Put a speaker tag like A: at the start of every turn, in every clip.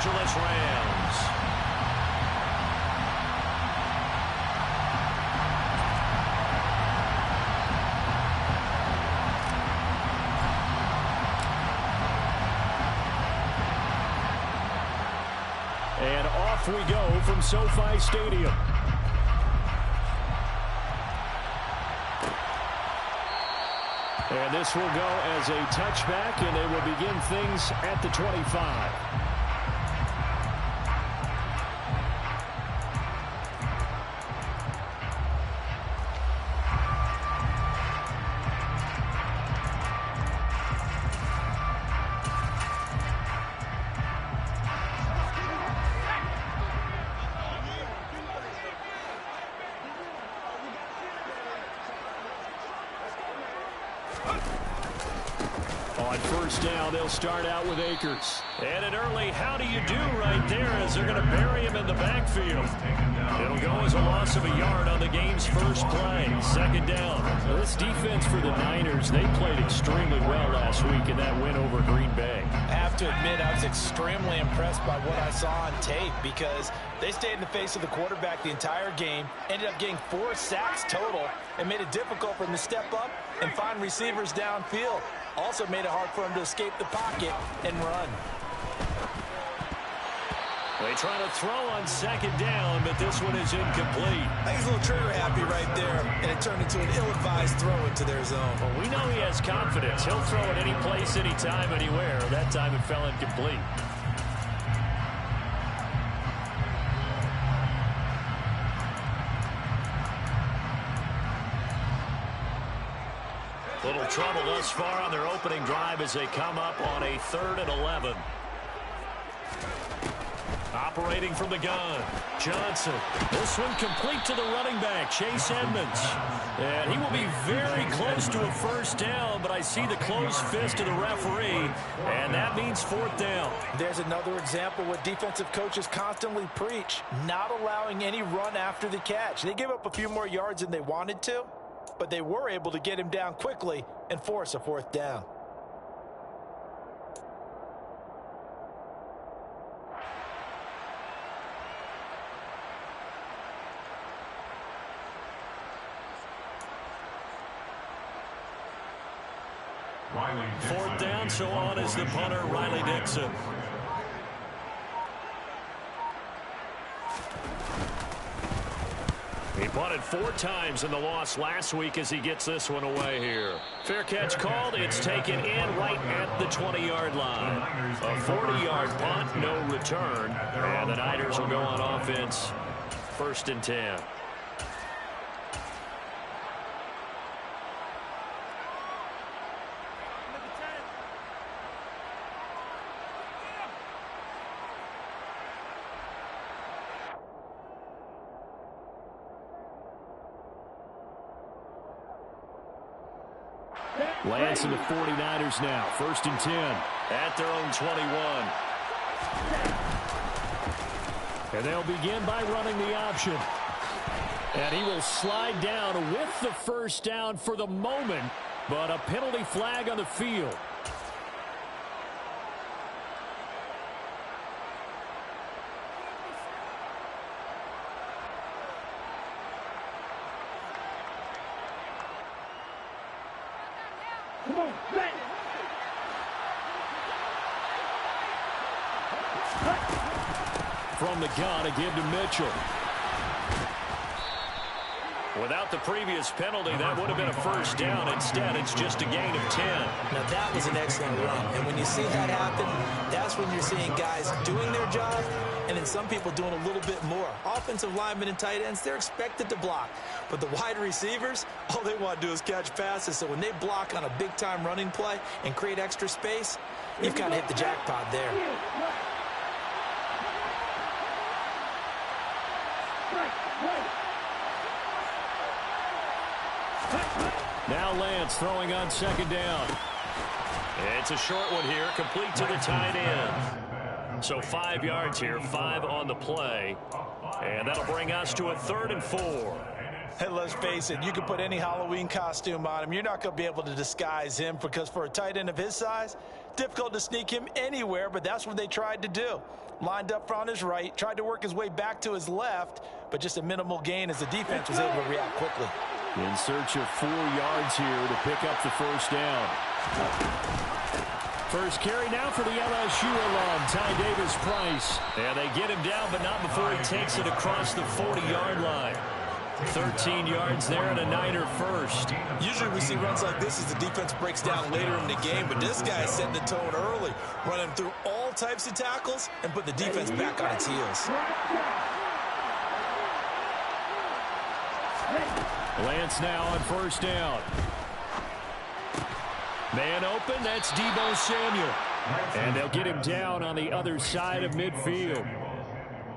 A: Angeles Rams. And off we go from SoFi Stadium. And this will go as a touchback, and they will begin things at the 25. On first down, they'll start out with Akers. And an early how do you do right there as they're going to bury him in the backfield. It'll go as a loss of a yard on the game's first play. Second down. Well, this defense for the Niners, they played extremely well last week in that win over Green Bay.
B: I have to admit, I was extremely impressed by what I saw on tape because they stayed in the face of the quarterback the entire game, ended up getting 4 sacks total, and made it difficult for him to step up and find receivers downfield. Also made it hard for him to escape the pocket and run.
A: They try to throw on second down, but this one is incomplete.
B: I think he's a little trigger happy right there, and it turned into an ill-advised throw into their zone.
A: Well, we know he has confidence. He'll throw it any place, anytime, anywhere. That time it fell incomplete. Little trouble thus far on their opening drive as they come up on a 3rd and 11. Operating from the gun, Johnson. This one complete to the running back, Chase Edmonds. And he will be very close to a first down, but I see the closed fist of the referee, and that means 4th down.
B: There's another example what defensive coaches constantly preach, not allowing any run after the catch. They gave up a few more yards than they wanted to, but they were able to get him down quickly and force a 4th down.
A: Fourth down, so on is the punter, Riley Dixon. He punted 4 times in the loss last week as he gets this one away here. Fair catch called. It's taken in right at the 20-yard line. A 40-yard punt, no return. And the Niners will go on offense. 1st and 10. Lance and the 49ers now. 1st and 10 at their own 21. And they'll begin by running the option. And he will slide down with the first down for the moment, but a penalty flag on the field. From the gun, a give to Mitchell. Without the previous penalty, that would have been a first down. Instead, it's just a gain of 10.
B: Now, that was an excellent run. And when you see that happen, that's when you're seeing guys doing their job and then some people doing a little bit more. Offensive linemen and tight ends, they're expected to block. But the wide receivers, all they want to do is catch passes. So when they block on a big-time running play and create extra space, you've kind of hit the jackpot there.
A: Now Lance throwing on second down. It's a short one here, complete to the tight end. So 5 yards here, 5 on the play. And that'll bring us to a 3rd and 4.
B: Hey, let's face it, you can put any Halloween costume on him. You're not going to be able to disguise him because for a tight end of his size, Difficult to sneak him anywhere, but that's what they tried to do. Lined up on his right, tried to work his way back to his left, but just a minimal gain as the defense was able to react quickly.
A: In search of 4 yards here to pick up the first down. First carry now for the LSU alum, Ty Davis-Price. And they get him down, but not before he takes it across the 40-yard line. 13 yards there and a Niner first.
B: Usually we see runs like this as the defense breaks down later in the game, but this guy is setting the tone early, running through all types of tackles and put the defense back on its heels.
A: Lance now on first down. Man open, that's Deebo Samuel. And they'll get him down on the other side of midfield.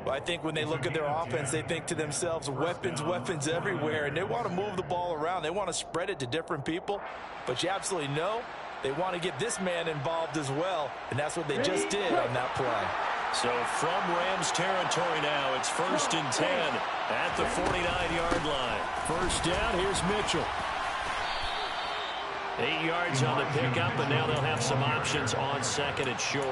B: Well, I think when they look at their offense, they think to themselves, weapons, weapons everywhere, and they want to move the ball around. They want to spread it to different people, but you absolutely know they want to get this man involved as well, and that's what they just did on that play.
A: So from Rams territory now, it's 1st and 10 at the 49-yard line. First down, here's Mitchell. 8 yards on the pickup, and now they'll have some options on second and short.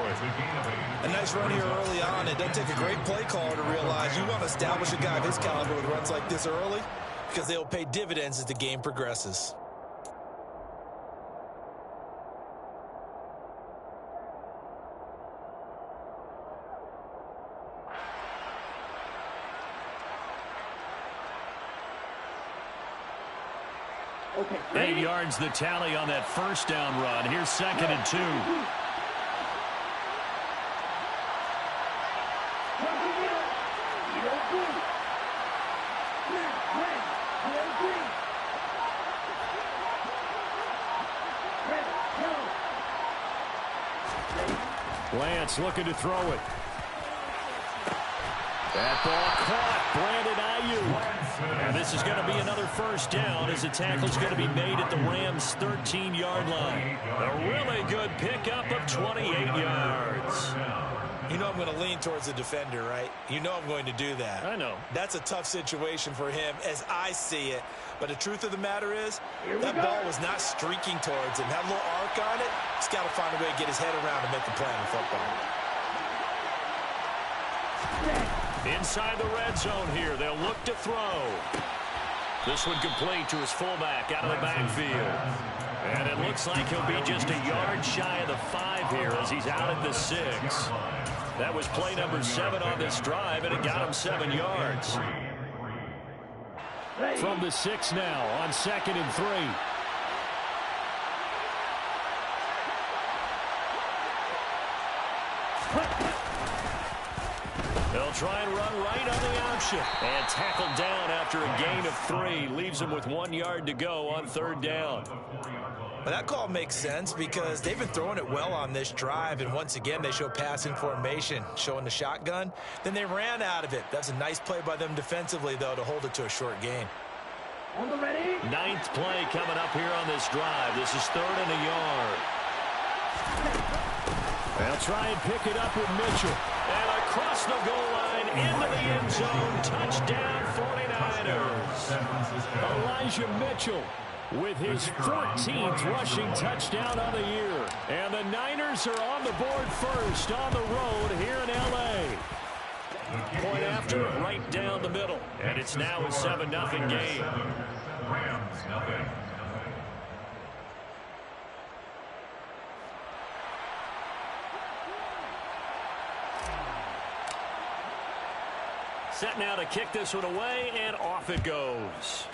B: A nice run here early on. It doesn't take a great play caller to realize you want to establish a guy of his caliber with runs like this early because they'll pay dividends as the game progresses.
A: Okay. 8 yards the tally on that first down run. Here's 2nd and 2. Lance looking to throw it. That ball caught. Brandon Ayuk. And this is going to be another first down as the tackle's going to be made at the Rams' 13-yard line. A really good pickup of 28 yards.
B: You know I'm going to lean towards the defender, right? You know I'm going to do that.
A: I know.
B: That's a tough situation for him as I see it. But the truth of the matter is, that ball was not streaking towards him. Had a little arc on it. He's got to find a way to get his head around and make a play on the football.
A: Inside the red zone here, they'll look to throw. This one complete to his fullback out of the backfield. And it looks like he'll be just a yard shy of the 5 here as he's out at the 6. That was play number 7 on this drive, and it got him 7 yards. From the 6 now on 2nd and 3. They'll try and run right on the option. And tackled down after a gain of 3. Leaves him with 1 yard to go on 3rd down.
B: Well, that call makes sense because they've been throwing it well on this drive. And once again, they show passing formation, showing the shotgun. Then they ran out of it. That's a nice play by them defensively, though, to hold it to a short gain.
A: 9th play coming up here on this drive. This is 3rd and a yard. They'll try and pick it up with Mitchell. And across the goal line, into the end zone. Touchdown, 49ers. Elijah Mitchell with his 14th rushing touchdown of the year. And the Niners are on the board first on the road here in L.A. Point after, right down the middle. And it's now a 7-0 game.
C: Rams, nothing.
A: Set now to kick this one away, and off it goes.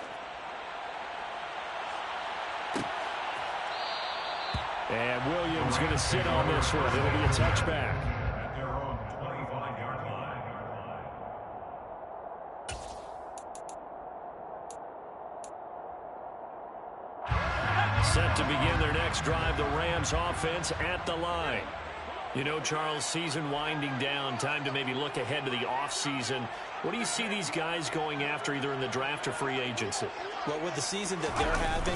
A: And Williams going to sit on this one. It'll be a touchback.
C: At their own 25-yard line.
A: Set to begin their next drive, the Rams offense at the line. You know, Charles, season winding down, time to maybe look ahead to the offseason. What do you see these guys going after either in the draft or free agency?
B: Well, with the season that they're having,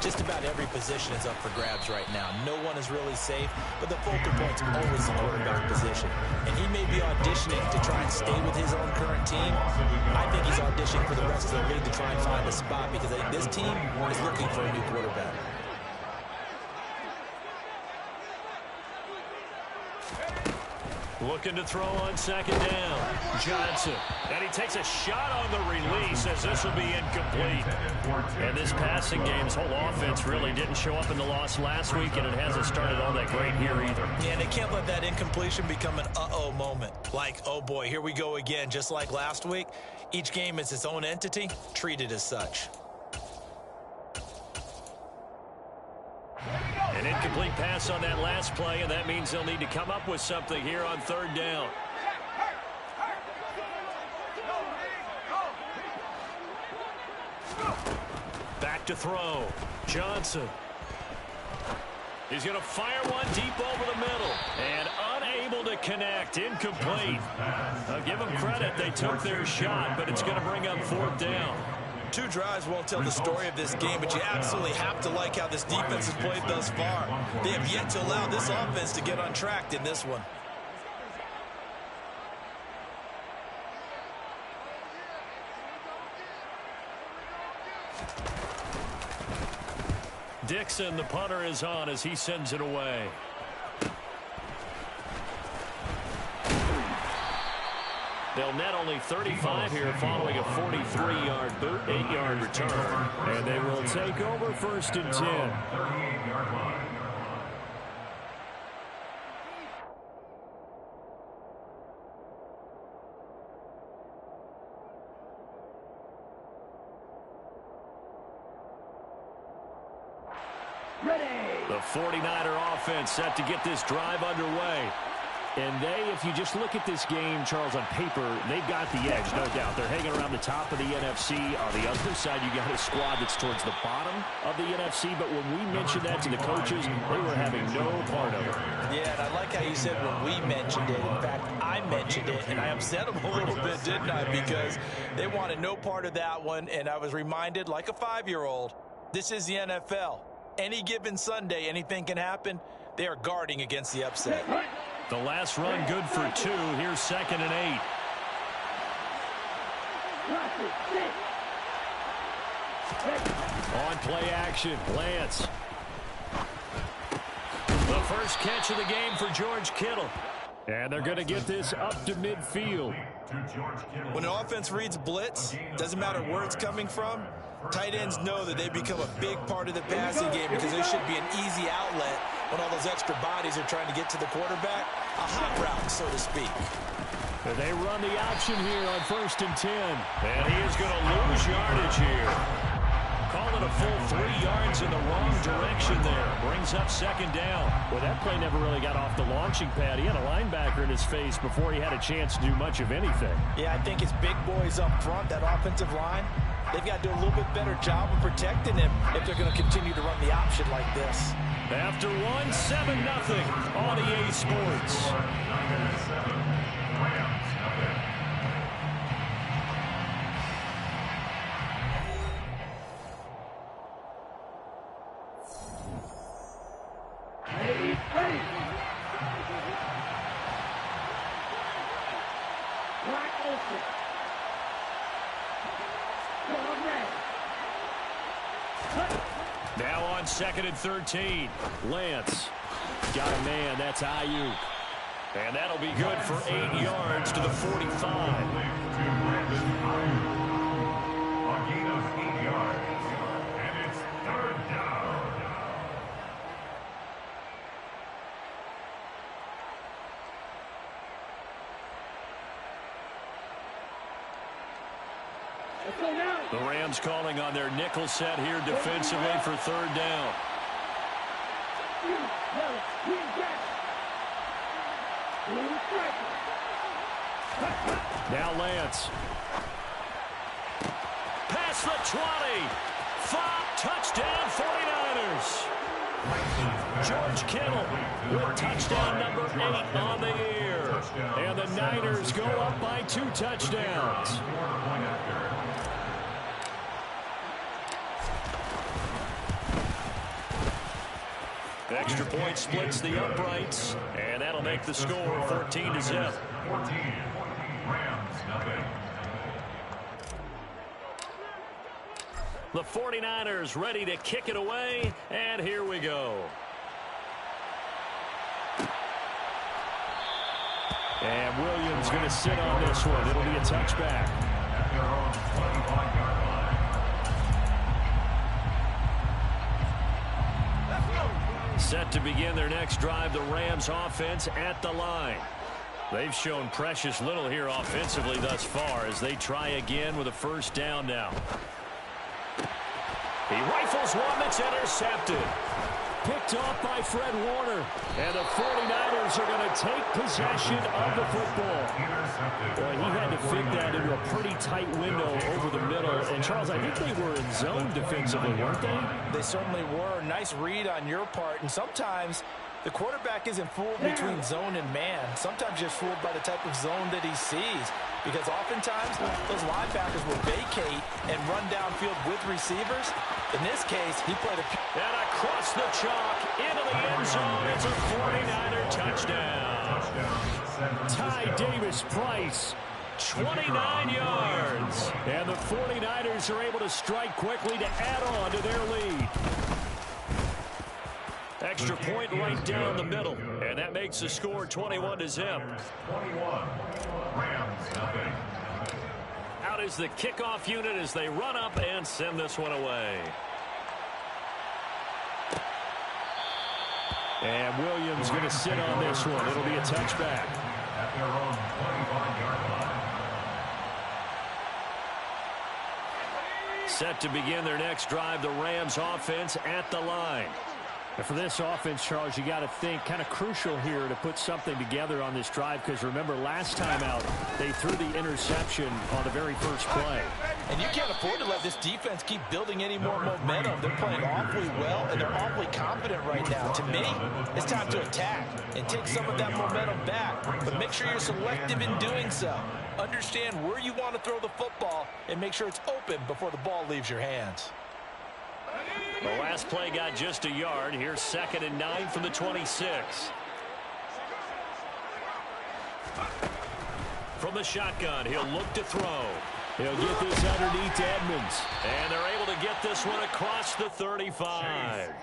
B: just about every position is up for grabs right now. No one is really safe, but the focal point's always the quarterback position. And he may be auditioning to try and stay with his own current team. I think he's auditioning for the rest of the league to try and find a spot because I think this team is looking for a new quarterback.
A: Looking to throw on second down. Johnson. And he takes a shot on the release as this will be incomplete. And this passing game's whole offense really didn't show up in the loss last week, and it hasn't started all that great here either.
B: Yeah, and they can't let that incompletion become an uh-oh moment. Like, oh boy, here we go again, just like last week. Each game is its own entity, treated as such.
A: An incomplete pass on that last play, and that means they'll need to come up with something here on third down. Back to throw. Johnson. He's going to fire one deep over the middle. And unable to connect. Incomplete. I'll give them credit. They took their shot, but it's going to bring up fourth down.
B: 2 drives won't tell the story of this game, but you absolutely have to like how this defense has played thus far. They have yet to allow this offense to get untracked in this one.
A: Dixon, the punter, is on as he sends it away. They'll net only 35 here following a 43-yard boot, 8-yard return. And they will take over first and 10.
C: 38-yard line.
A: The 49er offense set to get this drive underway. And if you just look at this game, Charles, on paper, they've got the edge, no doubt. They're hanging around the top of the NFC. On the other side, you got a squad that's towards the bottom of the NFC. But when we mentioned that to the coaches, they were having no part of it.
B: Yeah, and I like how you said when we mentioned it. In fact, I mentioned it, and I upset them a little bit, didn't I? Because they wanted no part of that one, and I was reminded, like a 5-year-old, this is the NFL. Any given Sunday, anything can happen. They are guarding against the upset.
A: The last run good for 2. Here's second and 8. On play action, Lance. The first catch of the game for George Kittle. And they're going to get this up to midfield.
B: When an offense reads blitz, doesn't matter where it's coming from, tight ends know that they become a big part of the passing game because they should be an easy outlet when all those extra bodies are trying to get to the quarterback. A hot route, so to speak.
A: They run the option here on first and 10. And he is going to lose yardage here. Call it a full 3 yards in the wrong direction there. Brings up second down. Well, that play never really got off the launching pad. He had a linebacker in his face before he had a chance to do much of anything.
B: Yeah, I think his big boys up front, that offensive line, they've got to do a little bit better job of protecting him if they're going to continue to run the option like this.
A: After one, 7-0 on EA Sports. Now on second and 13. Lance. Got a man. That's Ayuk. And that'll be good for 8 yards to the 45.
C: A gain of 8 yards. And it's third down.
A: The Rams calling on their nickel set here defensively for third down. Now Lance. Past the 20. 5, touchdown 49ers. George Kittle with touchdown number 8 on the year. And the Niners go up by 2 touchdowns. Extra point splits the uprights, and that'll make the score 14-0.
C: 14. Rams, nothing.
A: The 49ers ready to kick it away, and here we go. And Williams going to sit on this one. It'll be a touchback.
C: At their own 25-yard line.
A: Set to begin their next drive, the Rams offense at the line. They've shown precious little here offensively thus far as they try again with a first down now. He rifles one that's intercepted. Picked off by Fred Warner. And the 49ers are going to take possession of the football. Boy, he had to fit that into a pretty tight window over the middle. And, Charles, I think they were in zone defensively, weren't they?
B: They certainly were. Nice read on your part. And sometimes the quarterback isn't fooled between zone and man. Sometimes you're fooled by the type of zone that he sees. Because oftentimes, those linebackers will vacate and run downfield with receivers. In this case, he played a...
A: And across the chalk, into the end zone. It's a 49er touchdown. Ty Davis-Price, 29 yards. And the 49ers are able to strike quickly to add on to their lead. Extra point right down the middle. And that makes the score 21-0.
C: 21. Rams nothing.
A: Out is the kickoff unit as they run up and send this one away. And Williams going to sit on this one. It'll be a touchback.
C: At their own 25-yard line.
A: Set to begin their next drive, the Rams offense at the line.
D: And for this offense, Charles, you got to think kind of crucial here to put something together on this drive, because remember last time out they threw the interception on the very first play.
B: And you can't afford to let this defense keep building any more momentum. They're playing awfully well, and they're awfully confident right now. To me, it's time to attack and take some of that momentum back. But make sure you're selective in doing so. Understand where you want to throw the football and make sure it's open before the ball leaves your hands.
A: The last play got just a yard. Here's 2nd and 9 from the 26. From the shotgun, he'll look to throw.
D: He'll get this underneath to Edmonds.
A: And they're able to get this one across the 35.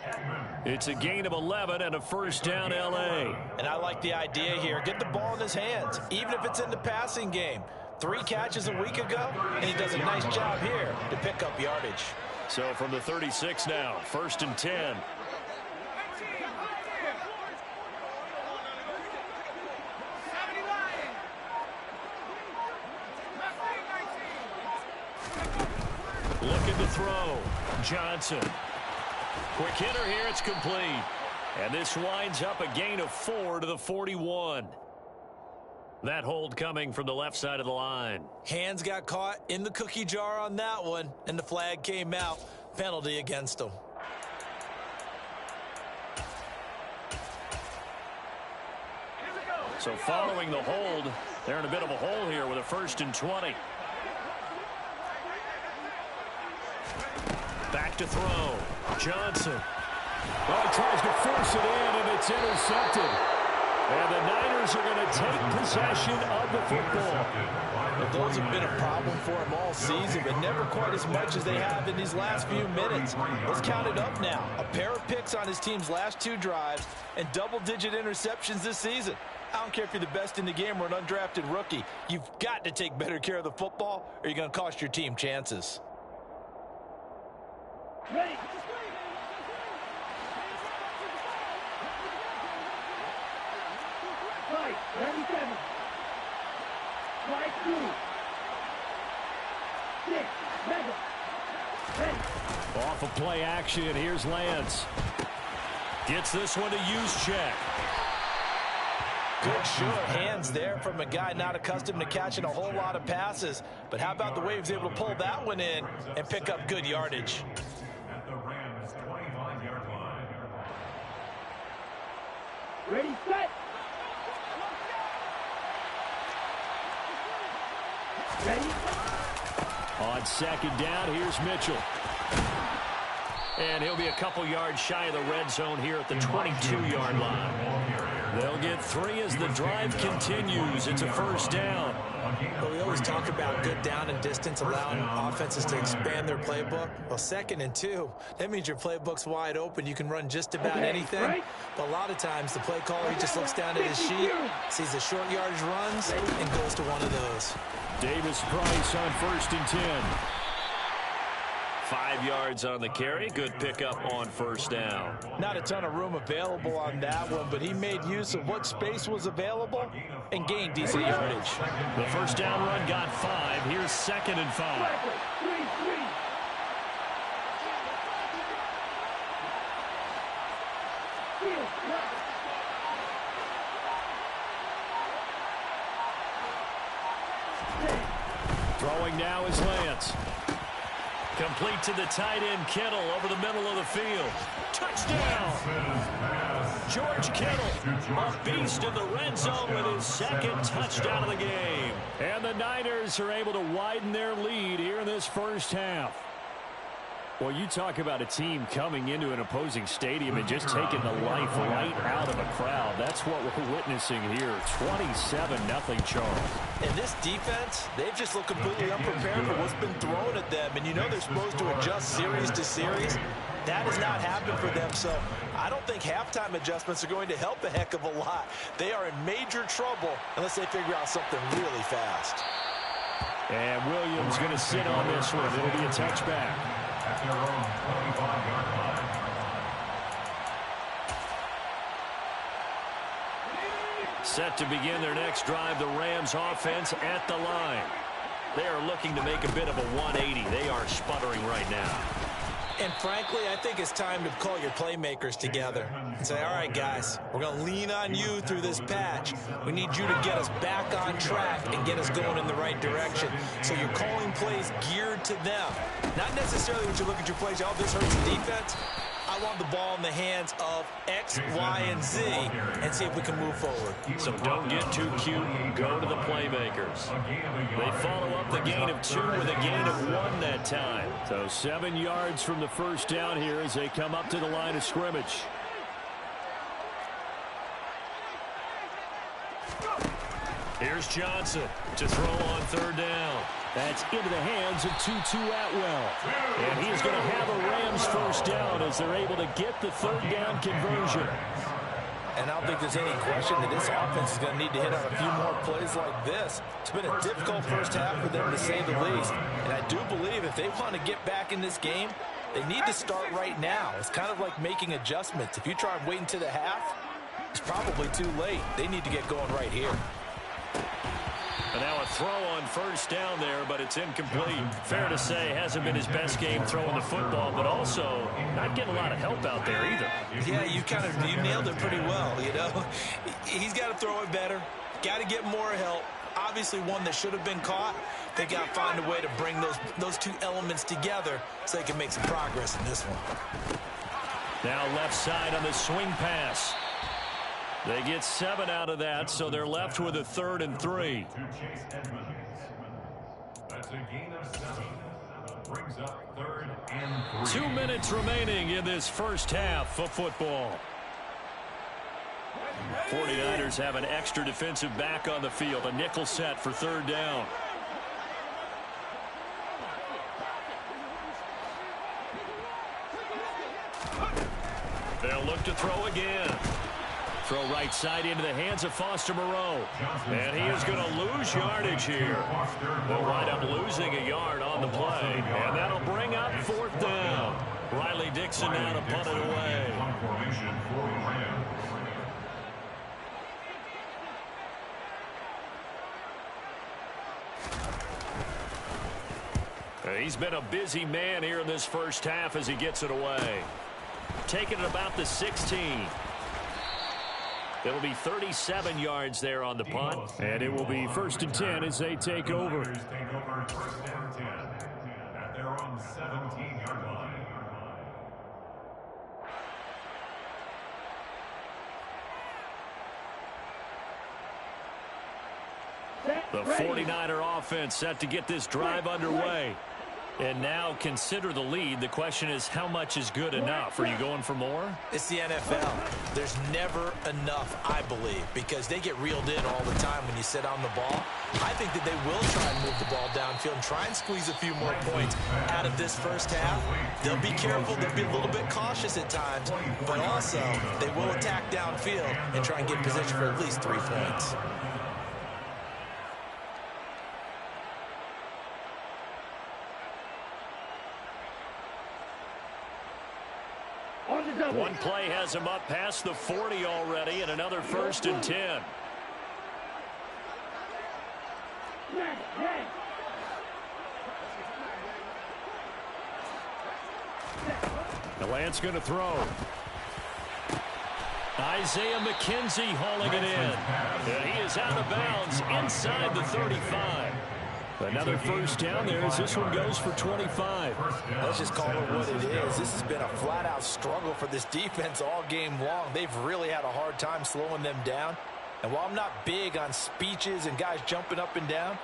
A: It's a gain of 11 and a first down, L.A.
B: And I like the idea here. Get the ball in his hands, even if it's in the passing game. 3 catches a week ago, and he does a nice job here to pick up yardage.
A: So from the 36 now, 1st and 10. Looking to throw. Johnson. Quick hitter here, it's complete. And this winds up a gain of 4 to the 41. That hold coming from the left side of the line.
B: Hands got caught in the cookie jar on that one, and the flag came out. Penalty against them.
A: So following the hold, they're in a bit of a hole here with a 1st and 20. Back to throw. Johnson.
D: Well, he tries to force it in, and it's intercepted.
A: And the Niners are going to take possession of the football.
B: Well, those have been a problem for him all season, but never quite as much as they have in these last few minutes. Let's count it up now. A pair of picks on his team's last 2 drives and double-digit interceptions this season. I don't care if you're the best in the game or an undrafted rookie. You've got to take better care of the football, or you're going to cost your team chances.
E: Ready. Right, 37. Right, 2. 6. Mega. Ready.
A: Off of play action, here's Lance. Gets this one to Juszczyk.
B: Good sure hands there from a guy not accustomed to catching a whole lot of passes. But how about the way he was able to pull that one in and pick up good yardage?
C: At the Rams' 25-yard line.
E: Ready, set. Ready.
A: On 2nd down, here's Mitchell. And he'll be a couple yards shy of the red zone here at the 22-yard line. They'll get 3 as the drive continues. It's a first down.
B: Well, we always talk about good down and distance, allowing offenses to expand their playbook. Well, 2nd and 2, that means your playbook's wide open. You can run just about anything. But a lot of times, the play caller, he just looks down at his sheet, sees the short yardage runs, and goes to one of those.
D: Davis-Price on 1st and 10.
A: 5 yards on the carry. Good pickup on first down.
B: Not a ton of room available on that one, but he made use of what space was available and gained decent yardage.
A: The first down run got 5. Here's 2nd and 5.
D: Throwing now is Lance.
A: Complete to the tight end, Kittle, over the middle of the field. Touchdown! George Kittle, a beast in the red zone with his 2nd touchdown of the game.
D: And the Niners are able to widen their lead here in this first half. Well, you talk about a team coming into an opposing stadium and just taking the life right out of a crowd. That's what we're witnessing here. 27-0 Charles.
B: And this defense, they've just looked completely unprepared for what's been thrown at them. And you know they're supposed to adjust series to series. That has not happened for them, so I don't think halftime adjustments are going to help a heck of a lot. They are in major trouble unless they figure out something really fast.
D: And Williams going to sit on this one. It'll be a touchback.
C: At their own 25-yard line.
A: Set to begin their next drive, the Rams offense at the line. They are looking to make a bit of a 180. They are sputtering right now.
B: And frankly, I think it's time to call your playmakers together and say, all right, guys, we're going to lean on you through this patch. We need you to get us back on track and get us going in the right direction. So you're calling plays geared to them. Not necessarily when you look at your plays, oh, this hurts the defense. I want the ball in the hands of X, Y, and Z and see if we can move forward.
A: So don't get too cute. Go to the playmakers. They follow up the gain of 2 with a gain of 1 that time.
D: So 7 yards from the first down here as they come up to the line of scrimmage.
A: Here's Johnson to throw on 3rd down.
D: That's into the hands of Tutu Atwell. And he's going to have a Rams first down as they're able to get the 3rd down conversion.
B: And I don't think there's any question that this offense is going to need to hit on a few more plays like this. It's been a difficult first half for them, to say the least. And I do believe if they want to get back in this game, they need to start right now. It's kind of like making adjustments. If you try and wait until the half, it's probably too late. They need to get going right here.
A: And now a throw on first down there, but it's incomplete. Fair to say, hasn't been his best game throwing the football, but also not getting a lot of help out there either.
B: Yeah, you nailed it pretty well, you know. He's got to throw it better. Got to get more help. Obviously one that should have been caught. They got to find a way to bring those two elements together so they can make some progress in this one.
A: Now left side on the swing pass. They get 7 out of that, so they're left with a 3rd and 3.
C: That's a gain of 7. Brings up 3rd and 3.
A: 2 minutes remaining in this first half of football. 49ers have an extra defensive back on the field. A nickel set for 3rd down. They'll look to throw again. Throw right side into the hands of Foster Moreau. And he is going to lose yardage here. They'll wind up losing a yard on the play. And that'll bring up 4th down. Riley Dixon now to punt it away. He's been a busy man here in this first half as he gets it away. Taking it about the 16. It'll be 37 yards there on the punt.
D: And it will be 1st and 10 as they take over.
C: Take over 1st and 10 at their own 17-yard line.
A: The 49er offense set to get this drive underway.
D: And now consider the lead. The question is, how much is good enough? Are you going for more?
B: It's the NFL. There's never enough, I believe, because they get reeled in all the time when you sit on the ball. I think that they will try and move the ball downfield and try and squeeze a few more points out of this first half. They'll be careful. They'll be a little bit cautious at times, but also they will attack downfield and try and get position for at least 3 points.
D: One play has him up past the 40 already, and another 1st and 10. The Lance going to throw. Isaiah McKenzie hauling it in. And he is out of bounds inside the 35. Another 1st down there as this one goes for 25.
B: Let's just call it what it is. This has been a flat-out struggle for this defense all game long. They've really had a hard time slowing them down. And while I'm not big on speeches and guys jumping up and down,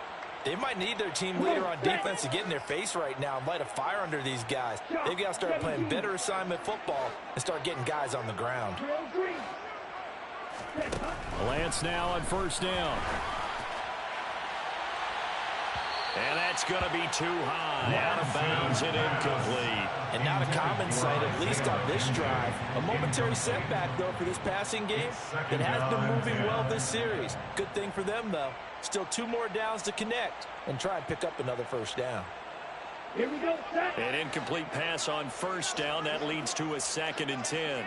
B: they might need their team leader on defense to get in their face right now and light a fire under these guys. They've got to start playing better assignment football and start getting guys on the ground.
D: Lance now on 1st down. And that's going to be too high. Out of bounds and incomplete.
B: And not a common sight, at least on this drive. A momentary setback, though, for this passing game that has been moving well this series. Good thing for them, though. Still 2 more downs to connect and try and pick up another 1st down.
E: Here we go, set.
D: An incomplete pass on 1st down. That leads to a 2nd and 10.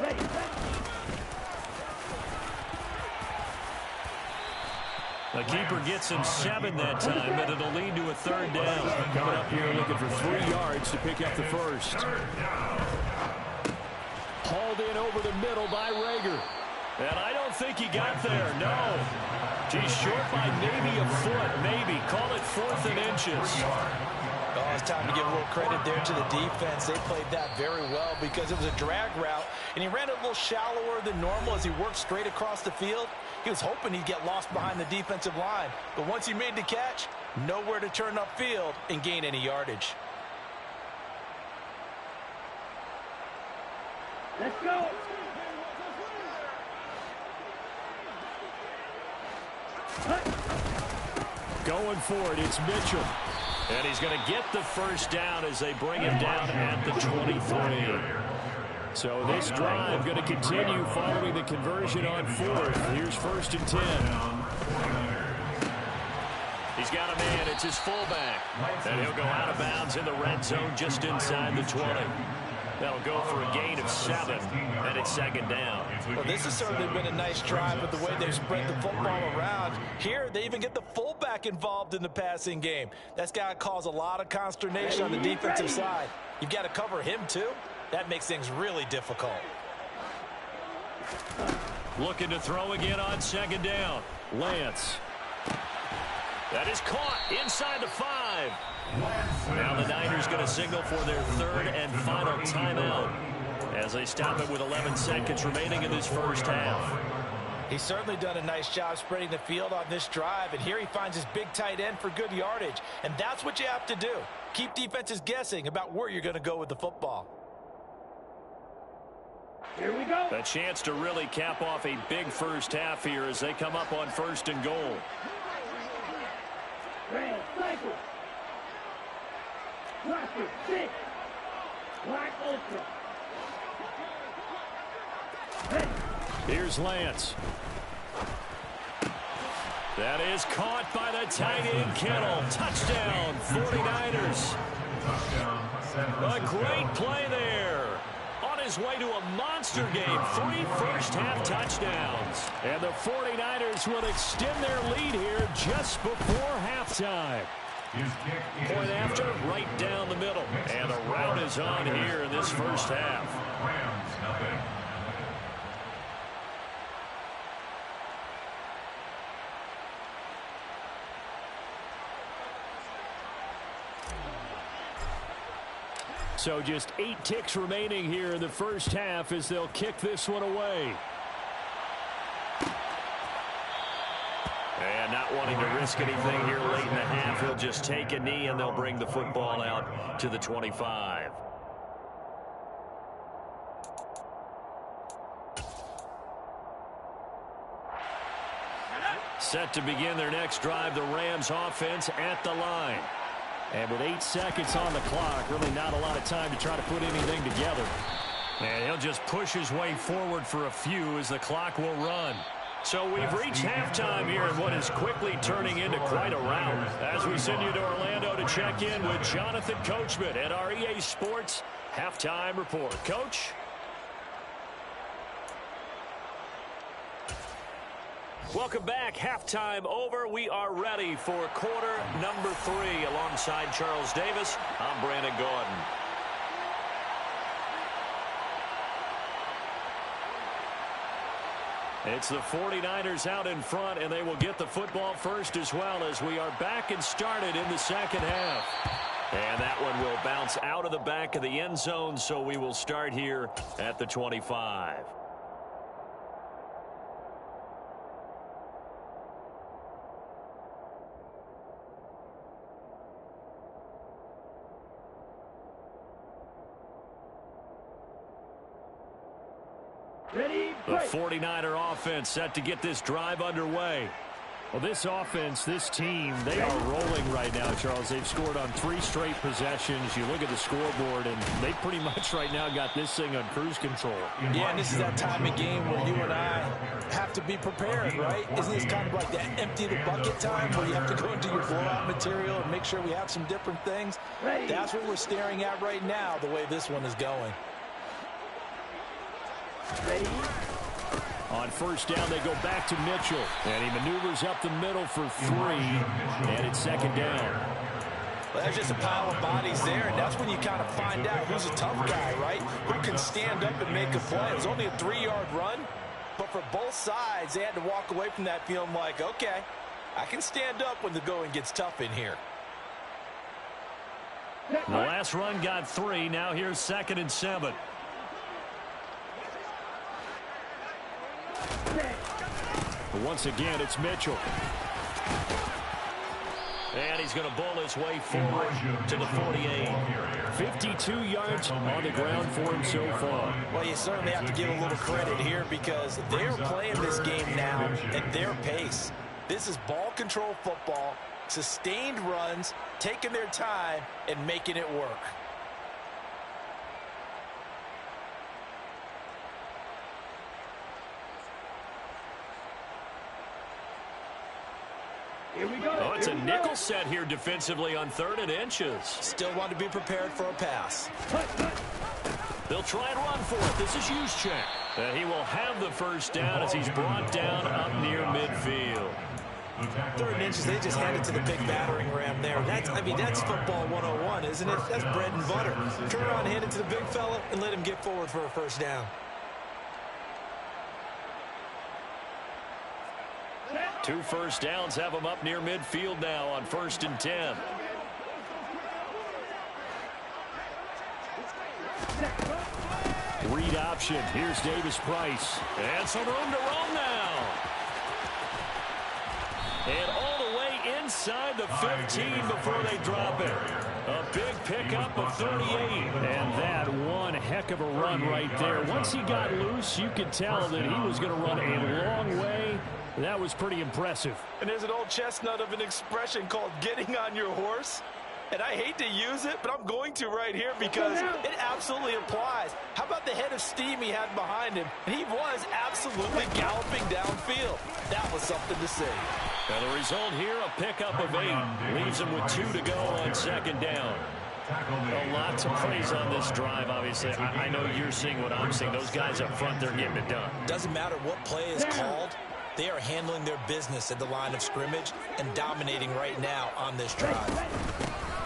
E: Ready, set.
D: The keeper gets him 7 that time, but it'll lead to a 3rd down. Coming up here looking for 3 yards to pick up the 1st. Hauled in over the middle by Rager. And I don't think he got there, no. He's short by maybe a foot, maybe. Call it 4th and inches.
B: Oh, it's time to give a little credit there to the defense. They played that very well because it was a drag route, and he ran it a little shallower than normal as he worked straight across the field. He was hoping he'd get lost behind the defensive line, but once he made the catch, nowhere to turn upfield and gain any yardage.
E: Let's go.
D: Going for it, it's Mitchell. And he's going to get the 1st down as they bring him down at the 23. So this drive going to continue following the conversion on 4th. Here's 1st and 10. He's got a man. It's his fullback. And he'll go out of bounds in the red zone just inside the 20. That'll go for a gain of 7, and it's 2nd down.
B: Well, this has certainly been a nice drive with the way they've spread the football around. Here, they even get the fullback involved in the passing game. That's got to cause a lot of consternation on the defensive side. You've got to cover him, too. That makes things really difficult.
D: Looking to throw again on 2nd down. Lance. That is caught inside the 5. Now the Niners going to signal for their 3rd and final timeout as they stop it with 11 seconds remaining in this 1st half.
B: He's certainly done a nice job spreading the field on this drive, and here he finds his big tight end for good yardage. And that's what you have to do. Keep defenses guessing about where you're going to go with the football.
E: Here we go.
D: A chance to really cap off a big 1st half here as they come up on 1st and goal.
E: Red, cycle. Blacker, 6. Black ultra. Ready.
D: Here's Lance. That is caught by the tight end Kittle. Touchdown, 49ers. A great play there. On his way to a monster game. 3 first-half touchdowns. And the 49ers will extend their lead here just before halftime. Point after, right down the middle. And the route is on here in this 1st half.
C: Rams, nothing.
D: So just 8 ticks remaining here in the 1st half as they'll kick this one away.
A: And not wanting to risk anything here late in the half, he'll just take a knee and they'll bring the football out to the 25. Set to begin their next drive, the Rams offense at the line.
D: And with 8 seconds on the clock, really not a lot of time to try to put anything together.
A: And he'll just push his way forward for a few as the clock will run. So we've reached halftime here in what is quickly turning into quite a rout. As we send you to Orlando to check in with Jonathan Coachman at our EA Sports Halftime Report. Coach? Welcome back. Halftime over. We are ready for quarter number 3. Alongside Charles Davis, I'm Brandon Gaudin. It's the 49ers out in front, and they will get the football first as well as we are back and started in the second half. And that one will bounce out of the back of the end zone, so we will start here at the 25.
E: Ready,
A: The
E: break.
A: 49er offense set to get this drive underway.
D: Well, this offense, this team, they are rolling right now, Charles. They've scored on 3 straight possessions. You look at the scoreboard, and they pretty much right now got this thing on cruise control.
B: Yeah, and this is that time of game where you and I have to be prepared, right? Isn't this kind of like that empty the bucket time where you have to go into your blowout material and make sure we have some different things? That's what we're staring at right now, the way this one is going.
E: Ready.
D: On first down, they go back to Mitchell. And he maneuvers up the middle for 3. And it's second down.
B: Well, there's just a pile of bodies there, and that's when you kind of find out who's a tough guy, right? Who can stand up and make a play. It was only a 3-yard run, but for both sides, they had to walk away from that feeling like, okay, I can stand up when the going gets tough in here.
A: The last run got 3. Now here's 2nd and 7.
D: But once again, it's Mitchell.
A: And he's going to bull his way forward to the 48.
D: 52 yards on the ground for him so far.
B: Well, you certainly have to give a little credit here because they're playing this game now at their pace. This is ball control football, sustained runs, taking their time, and making it work.
E: Here we go.
A: Oh, it's a
E: Here we
A: nickel
E: go.
A: set here defensively on 3rd and inches.
B: Still want to be prepared for a pass.
A: They'll try and run for it. This is Juszczyk. He will have the first down as he's brought down up near midfield.
B: 3rd and inches, they just hand it to the big battering ram there. That's football 101, isn't it? That's bread and butter. Turn around, hand it to the big fella, and let him get forward for a first down.
A: 2 first downs have him up near midfield now on 1st and 10.
D: Read option. Here's Davis Price.
A: And some room to roam now. And all the way inside the 15 before they drop it. A big pickup of 38.
D: And that one heck of a run right there. Once he got loose, you could tell that he was going to run a long way. That was pretty impressive.
B: And there's an old chestnut of an expression called getting on your horse. And I hate to use it, but I'm going to right here because it absolutely applies. How about the head of steam he had behind him? And he was absolutely galloping downfield. That was something to see.
A: And the result here, a pickup of 8. Leaves him with 2 to go on 2nd down. A lot to praise on this drive, obviously. I know you're seeing what I'm seeing. Those guys up front, they're getting it done.
B: Doesn't matter what play is called. They are handling their business at the line of scrimmage and dominating right now on this drive.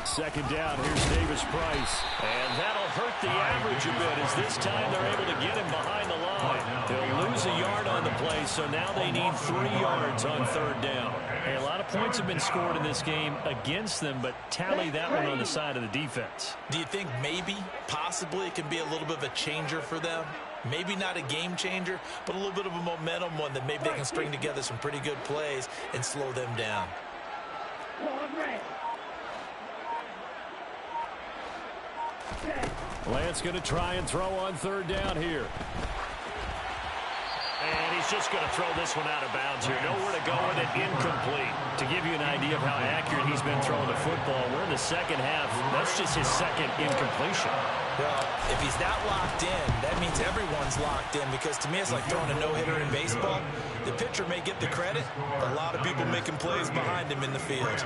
D: 2nd down. Here's Davis Price.
A: And that'll hurt the average a bit as this time they're able to get him behind the line. They'll lose a yard on the play, so now they need 3 yards on 3rd down.
D: Hey, a lot of points have been scored in this game against them, but tally that one on the side of the defense.
B: Do you think maybe, possibly, it can be a little bit of a changer for them? Maybe not a game changer, but a little bit of a momentum one that maybe they can string together some pretty good plays and slow them down.
D: Lance going to try and throw on third down here.
A: And he's just going to throw this one out of bounds here. Nowhere to go with it, incomplete. To give you an idea of how accurate he's been throwing the football, we're in the second half. That's just his second incompletion.
B: Well, if he's that locked in, that means everyone's locked in, because to me it's like throwing a no-hitter in baseball. The pitcher may get the credit, but a lot of people making plays behind him in the field.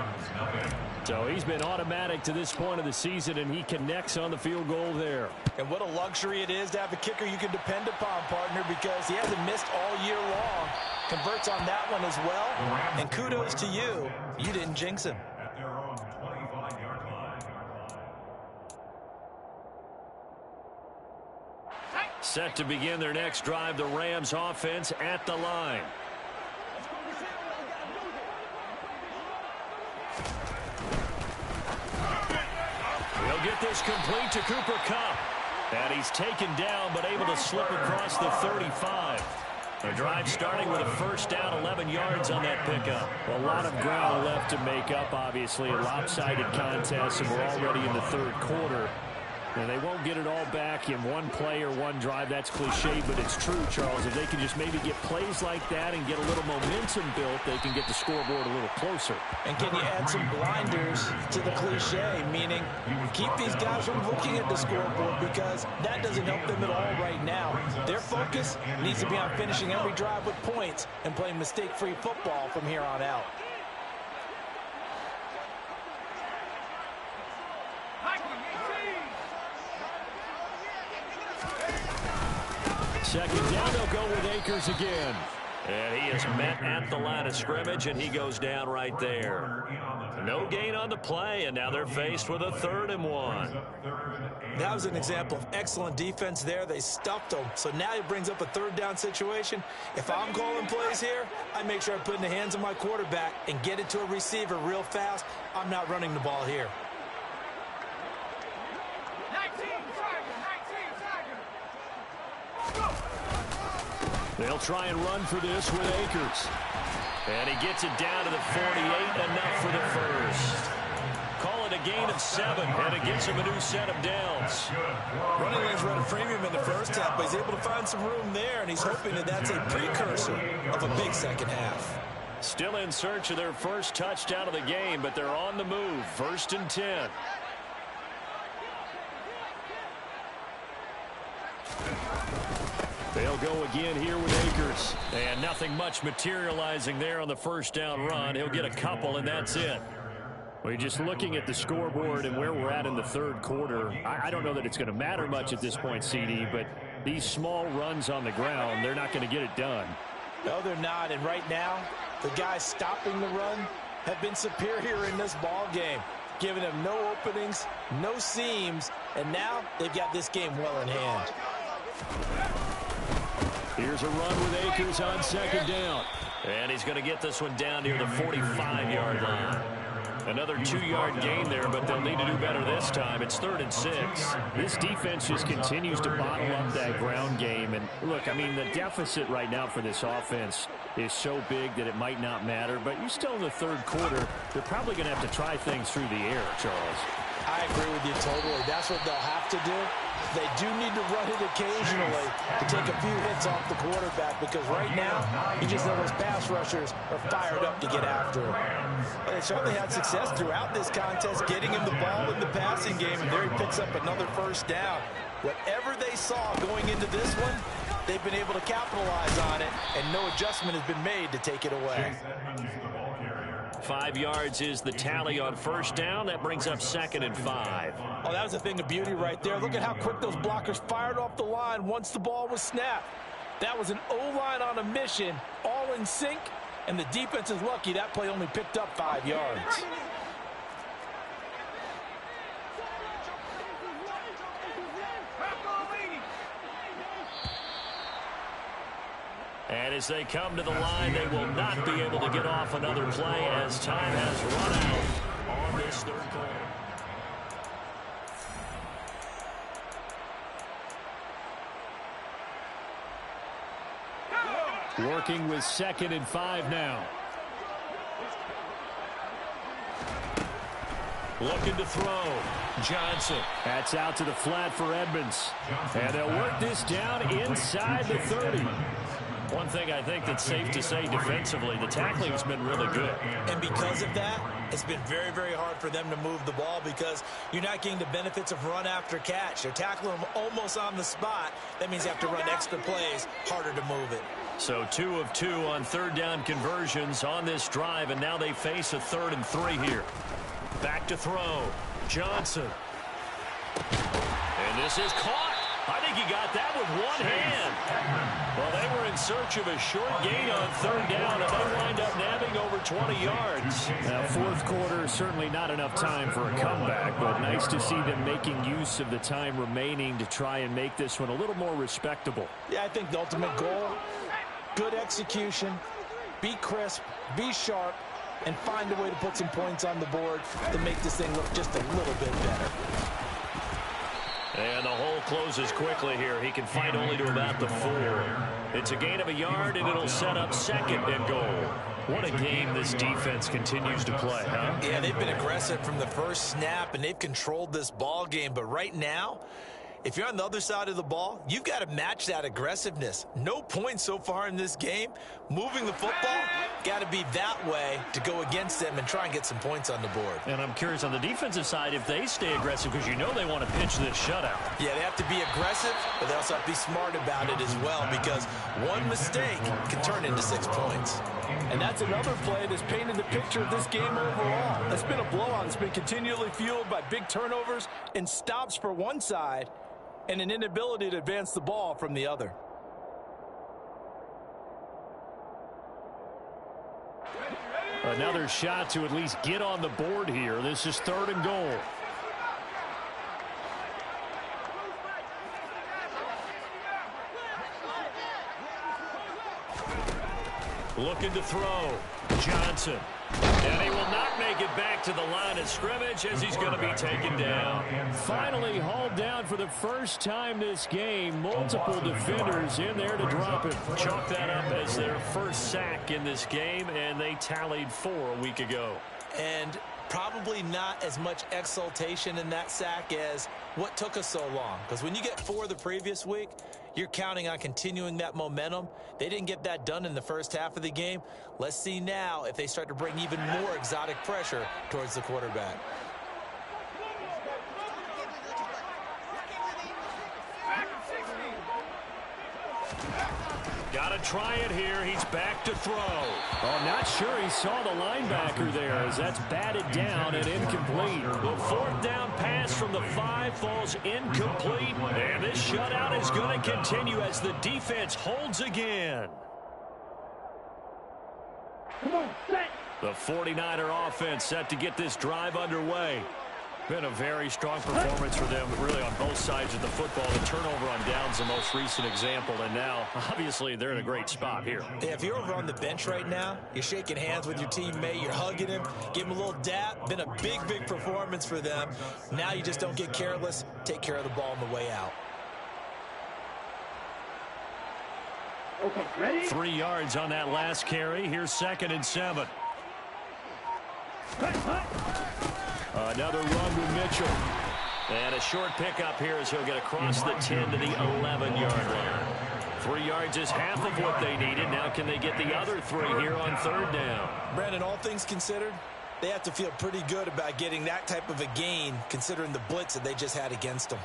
D: So he's been automatic to this point of the season, and he connects on the field goal there.
B: And what a luxury it is to have a kicker you can depend upon, partner, because he hasn't missed all year long. Converts on that one as well, and kudos to you. You didn't jinx him.
C: At their own 25-yard line.
A: Set to begin their next drive, the Rams offense at the line. He'll get this complete to Cooper Kupp. And he's taken down, but able to slip across the 35. The drive starting with a first down, 11 yards on that pickup.
D: A lot of ground left to make up, obviously. A lopsided contest, and we're already in the third quarter. And they won't get it all back in one play or one drive. That's cliche, but it's true, Charles. If they can just maybe get plays like that and get a little momentum built, they can get the scoreboard a little closer.
B: And can you add some blinders to the cliche, meaning keep these guys from looking at the scoreboard, because that doesn't help them at all right now. Their focus needs to be on finishing every drive with points and playing mistake-free football from here on out.
D: Second down, they'll go with Akers again.
A: And he is met at the line of scrimmage, and he goes down right there. No gain on the play, and now they're faced with a 3rd and 1.
B: That was an example of excellent defense there. They stuffed him. So now he brings up a 3rd down situation. If I'm calling plays here, I make sure I put it in the hands of my quarterback and get it to a receiver real fast. I'm not running the ball here.
D: They'll try and run for this with Akers.
A: And he gets it down to the 48, enough for the first. Call it a gain of 7, and it gets him a new set of downs.
B: Running lanes run a premium in the first half, but he's able to find some room there, and he's hoping that that's a precursor of a big second half.
A: Still in search of their first touchdown of the game, but they're on the move. 1st and 10.
D: They'll go again here with Akers.
A: And nothing much materializing there on the first down run. He'll get a couple, and that's it.
D: Well, just looking at the scoreboard and where we're at in the third quarter, I don't know that it's going to matter much at this point, CD, but these small runs on the ground, they're not going to get it done.
B: No, they're not. And right now, the guys stopping the run have been superior in this ball game, giving them no openings, no seams, and now they've got this game well in hand.
D: Here's a run with Akers on second down.
A: And he's going to get this one down near the 45-yard line. Another 2-yard gain there, but they'll need to do better this time. It's 3rd and 6.
D: This defense just continues to bottle up that ground game. And look, I mean, the deficit right now for this offense is so big that it might not matter. But you're still in the third quarter. They're probably going to have to try things through the air, Charles.
B: I agree with you totally. That's what they'll have to do. They do need to run it occasionally to take a few hits off the quarterback, because right now, you just know those pass rushers are fired up to get after him. But they certainly had success throughout this contest, getting him the ball in the passing game, and there he picks up another first down. Whatever they saw going into this one, they've been able to capitalize on it, and no adjustment has been made to take it away.
A: 5 yards is the tally on first down. That brings up 2nd and 5.
B: Oh, that was a thing of beauty right there. Look at how quick those blockers fired off the line once the ball was snapped. That was an O-line on a mission, all in sync, and the defense is lucky that play only picked up 5 yards.
A: And as they come to the line, they will not be able to get off another play as time has run out on this third quarter.
D: Working with 2nd and 5 now.
A: Looking to throw. Johnson.
D: That's out to the flat for Edmonds. And they'll work this down inside the 30.
A: One thing I think that's safe to say defensively, the tackling has been really good.
B: And because of that, it's been very, very hard for them to move the ball because you're not getting the benefits of run after catch. They're tackling them almost on the spot. That means you have to run extra plays, harder to move it.
A: So 2 of 2 on 3rd down conversions on this drive, and now they face a 3rd and 3 here. Back to throw. Johnson. And this is caught. I think he got that with one hand. Well, they were in search of a short gain on 3rd down, and they wind up nabbing over 20 yards.
D: Now, 4th quarter, certainly not enough time for a comeback, but nice to see them making use of the time remaining to try and make this one a little more respectable.
B: Yeah, I think the ultimate goal, good execution, be crisp, be sharp, and find a way to put some points on the board to make this thing look just a little bit better.
A: And the hole closes quickly here. He can fight only to about the 4. It's a gain of a yard, and it'll set up 2nd and goal. What a game this defense continues to play, huh?
B: Yeah, they've been aggressive from the first snap, and they've controlled this ball game. But right now, if you're on the other side of the ball, you've got to match that aggressiveness. No points so far in this game. Moving the football, got to be that way to go against them and try and get some points on the board.
A: And I'm curious on the defensive side if they stay aggressive, because you know they want to pitch this shutout.
B: Yeah, they have to be aggressive, but they also have to be smart about it as well, because one mistake can turn into 6 points.
F: And that's another play that's painted the picture of this game overall. It's been a blowout. It's been continually fueled by big turnovers and stops for one side and an inability to advance the ball from the other.
D: Another shot to at least get on the board here. This is 3rd and goal.
A: Looking to throw. Johnson. And he will not make it back to the line of scrimmage as he's going to be taken down.
D: Finally hauled down for the first time this game. Multiple defenders in there to drop him.
A: Chalk that up as their first sack in this game, and they tallied 4 a week ago.
B: And probably not as much exultation in that sack as what took us so long. Because when you get 4 the previous week, you're counting on continuing that momentum. They didn't get that done in the first half of the game. Let's see now if they start to bring even more exotic pressure towards the quarterback.
A: Got to try it here. He's back to throw.
D: Oh, not sure he saw the linebacker there as that's batted down and incomplete.
A: The 4th down pass from the 5 falls incomplete. And this shutout is going to continue as the defense holds again.
E: Come on, set.
A: The 49er offense set to get this drive underway. Been a very strong performance for them, really on both sides of the football. The turnover on downs the most recent example, and now, obviously, they're in a great spot here.
B: Yeah, if you're over on the bench right now, you're shaking hands with your teammate, you're hugging him, give him a little dap. Been a big, big performance for them. Now you just don't get careless. Take care of the ball on the way out.
E: Okay, ready?
A: 3 yards on that last carry. Here's 2nd and 7.
D: Another run with Mitchell.
A: And a short pickup here as he'll get across the 10 to the 11-yard line. 3 yards is half of what they needed. Now can they get the other 3 here on 3rd down?
B: Brandon, all things considered, they have to feel pretty good about getting that type of a gain considering the blitz that they just had against them.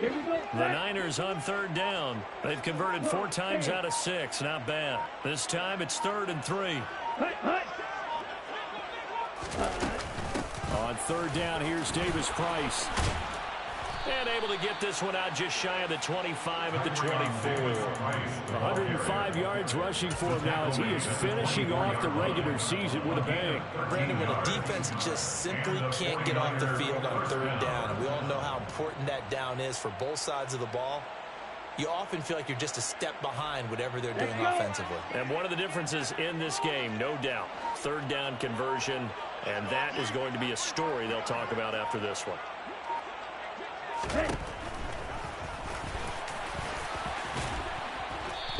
E: Here we go.
A: The Niners on 3rd down. They've converted 4 times out of 6. Not bad. This time it's 3rd and 3.
E: Hut, hut.
D: On 3rd down, here's Davis Price.
A: And able to get this one out just shy of the 25 at the 24.
D: 105 yards rushing for him now as he is finishing off the regular season with a bang.
B: Brandon, when a defense just simply can't get off the field on 3rd down, and we all know how important that down is for both sides of the ball, you often feel like you're just a step behind whatever they're doing offensively.
A: And one of the differences in this game, no doubt, 3rd down conversion, and that is going to be a story they'll talk about after this one.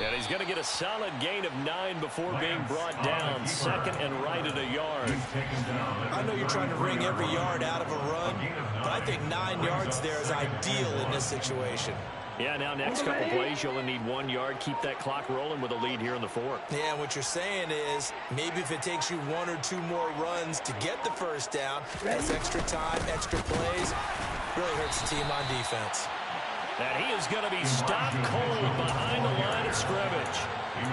D: And he's going to get a solid gain of 9 before being brought down. Second and right at a yard.
B: I know you're trying to wring every yard out of a run, but I think 9 yards there is ideal in this situation.
D: Yeah, now next couple plays, you'll only need 1 yard. Keep that clock rolling with a lead here in the fourth.
B: Yeah, and what you're saying is maybe if it takes you 1 or 2 more runs to get the first down, that's extra time, extra plays, really hurts the team on defense.
D: And he is going to be stopped cold behind the line of scrimmage.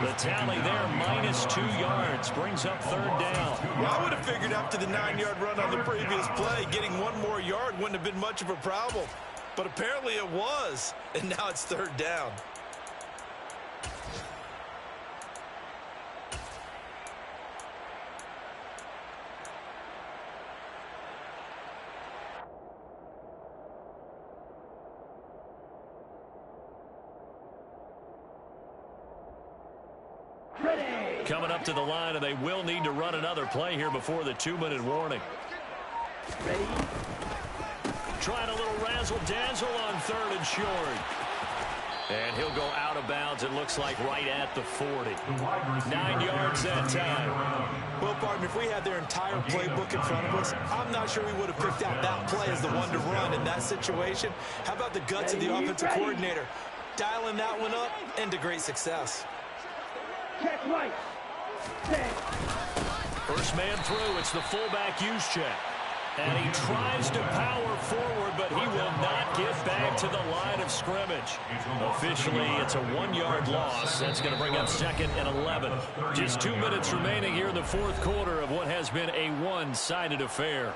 D: The tally there, -2 yards, brings up third down.
F: Well, I would have figured after the 9-yard run on the previous play, getting 1 more yard wouldn't have been much of a problem. But apparently it was, and now it's third down.
D: Coming up to the line, and they will need to run another play here before the 2-minute warning.
E: Ready?
D: Trying a little razzle-dazzle on third and short. And he'll go out of bounds, it looks like, right at the 40. 9 yards that time.
B: Well, partner, if we had their entire playbook in front of us, I'm not sure we would have picked out that play as the one to run in that situation. How about the guts of the offensive coordinator? Dialing that one up into great success.
E: Check right. Set.
D: First man through, it's the fullback Juszczyk. And he tries to power forward, but he will not get back to the line of scrimmage. Officially, it's a 1-yard loss. That's going to bring up second and 11. Just 2 minutes remaining here in the fourth quarter of what has been a one-sided affair.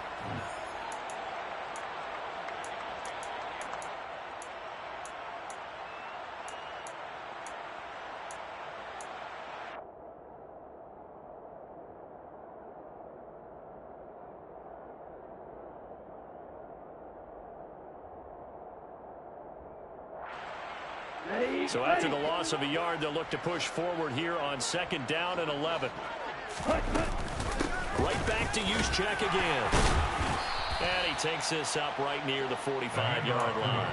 D: So after the loss of a yard, they'll look to push forward here on second down and 11. Right back to Juszczyk again. And he takes this up right near the 45-yard line.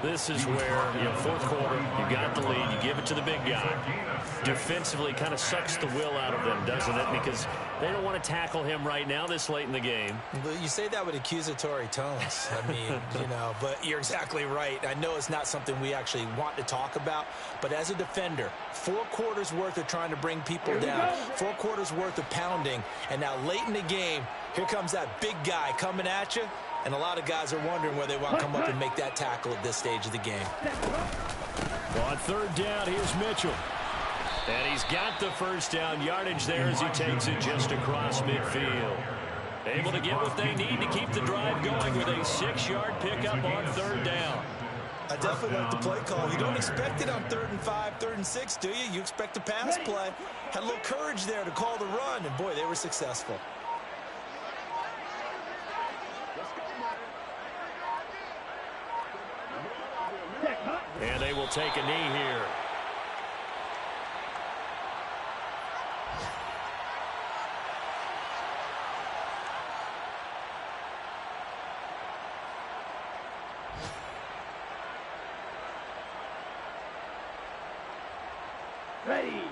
D: This is where, fourth quarter, you got the lead, you give it to the big guy. Defensively kind of sucks the will out of them, doesn't it? Because they don't want to tackle him right now this late in the game.
B: But you say that with accusatory tones. I mean, but you're exactly right. I know it's not something we actually want to talk about, but as a defender, 4 quarters worth of trying to bring people down, 4 quarters worth of pounding, and now late in the game, here comes that big guy coming at you, and a lot of guys are wondering whether they want to come up and make that tackle at this stage of the game.
D: On third down, here's Mitchell. And he's got the first down yardage there as he takes it just across midfield. Able to get what they need to keep the drive going with a 6-yard pickup on third down.
B: I definitely like the play call. You don't expect it on 3rd and 5, 3rd and 6, do you? You expect a pass play. Had a little courage there to call the run, and boy, they were successful.
D: And they will take a knee here.
E: Ready.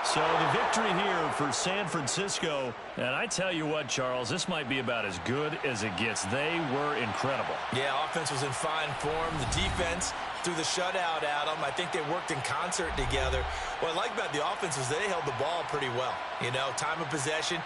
D: So the victory here for San Francisco. And I tell you what, Charles, this might be about as good as it gets. They were incredible.
B: Yeah, offense was in fine form. The defense threw the shutout at them. I think they worked in concert together. What I like about the offense was they held the ball pretty well. Time of possession,